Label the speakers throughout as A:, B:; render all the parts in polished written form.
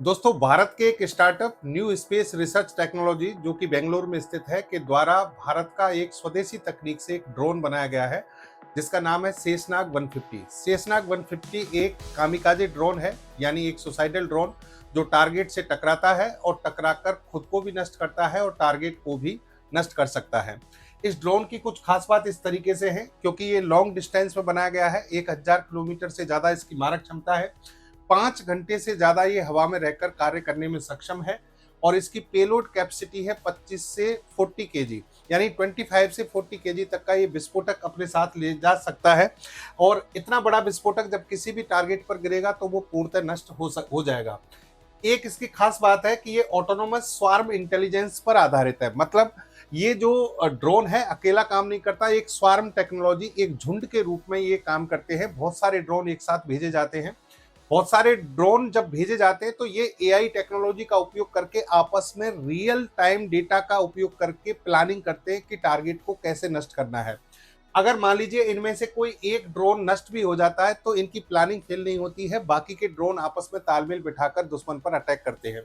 A: दोस्तों, भारत के एक startup new space research technology जो कि बेंगलुरु में स्थित है के द्वारा भारत का एक स्वदेशी तकनीक से एक ड्रोन बनाया गया है जिसका नाम है शेषनाग 150। शेषनाग 150 एक कामिकाजे ड्रोन है, यानी एक सुसाइडल ड्रोन जो टारगेट से टकराता है और टकराकर खुद को भी नष्ट करता है और टारगेट को भी नष्ट कर सकता है। इस ड्रोन की कुछ खास बात इस तरीके से है, क्योंकि ये लॉन्ग डिस्टेंस में बनाया गया है। 1000 किलोमीटर से ज्यादा इसकी मारक क्षमता है। 5 घंटे से ज्यादा ये हवा में रहकर कार्य करने में सक्षम है और इसकी पेलोड कैपेसिटी है 25 से 40 केजी, यानी 25 से 40 केजी तक का ये विस्फोटक अपने साथ ले जा सकता है। और इतना बड़ा विस्फोटक जब किसी भी टारगेट पर गिरेगा तो वो पूर्णतः नष्ट हो जाएगा। एक इसकी खास बात है कि ये ऑटोनोमस स्वार्म इंटेलिजेंस पर आधारित है। मतलब ये जो ड्रोन है अकेला काम नहीं करता, एक स्वार्म टेक्नोलॉजी, एक झुंड के रूप में ये काम करते हैं। बहुत सारे ड्रोन एक साथ भेजे जाते हैं। बहुत सारे ड्रोन जब भेजे जाते हैं तो ये एआई टेक्नोलॉजी का उपयोग करके आपस में रियल टाइम डेटा का उपयोग करके प्लानिंग करते हैं कि टारगेट को कैसे नष्ट करना है। अगर मान लीजिए इनमें से कोई एक ड्रोन नष्ट भी हो जाता है तो इनकी प्लानिंग फेल नहीं होती है, बाकी के ड्रोन आपस में तालमेल बिठाकर दुश्मन पर अटैक करते हैं।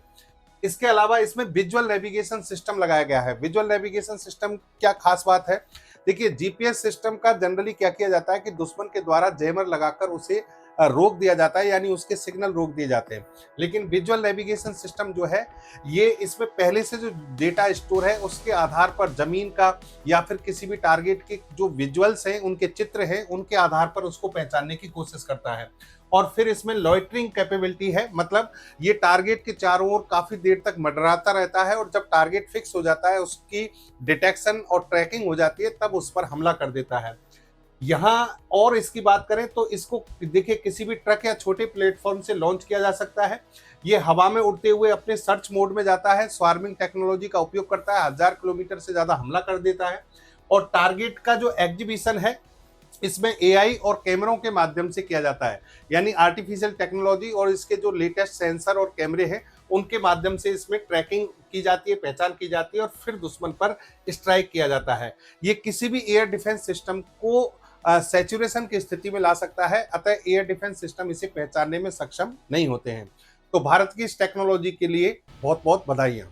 A: इसके अलावा इसमें विजुअल नेविगेशन सिस्टम लगाया गया है। विजुअल नेविगेशन सिस्टम क्या खास बात है? देखिए, जीपीएस सिस्टम का जनरली क्या किया जाता है कि दुश्मन के द्वारा जैमर लगाकर उसे रोक दिया जाता है, यानी उसके सिग्नल रोक दिए जाते हैं। लेकिन विजुअल नेविगेशन सिस्टम जो है, ये इसमें पहले से जो डेटा स्टोर है उसके आधार पर जमीन का या फिर किसी भी टारगेट के जो विजुअल्स हैं, उनके चित्र हैं, उनके आधार पर उसको पहचानने की कोशिश करता है। और फिर इसमें लॉइटरिंग कैपेबिलिटी है, मतलब ये टारगेट के चारों ओर काफी देर तक मंडराता रहता है और जब टारगेट फिक्स हो जाता है, उसकी डिटेक्शन और ट्रैकिंग हो जाती है, तब उस पर हमला कर देता है। यहाँ और इसकी बात करें तो इसको देखिए किसी भी ट्रक या छोटे प्लेटफॉर्म से लॉन्च किया जा सकता है। ये हवा में उड़ते हुए अपने सर्च मोड में जाता है, स्वार्मिंग टेक्नोलॉजी का उपयोग करता है, 1000 किलोमीटर से ज्यादा हमला कर देता है। और टारगेट का जो एग्जीबिशन है इसमें एआई और कैमरों के माध्यम से किया जाता है, यानी आर्टिफिशियल टेक्नोलॉजी और इसके जो लेटेस्ट सेंसर और कैमरे हैं उनके माध्यम से इसमें ट्रैकिंग की जाती है, पहचान की जाती है और फिर दुश्मन पर स्ट्राइक किया जाता है। ये किसी भी एयर डिफेंस सिस्टम को सैचुरेशन की स्थिति में ला सकता है, अतः एयर डिफेंस सिस्टम इसे पहचानने में सक्षम नहीं होते हैं। तो भारत की इस टेक्नोलॉजी के लिए बहुत बहुत बधाइयां।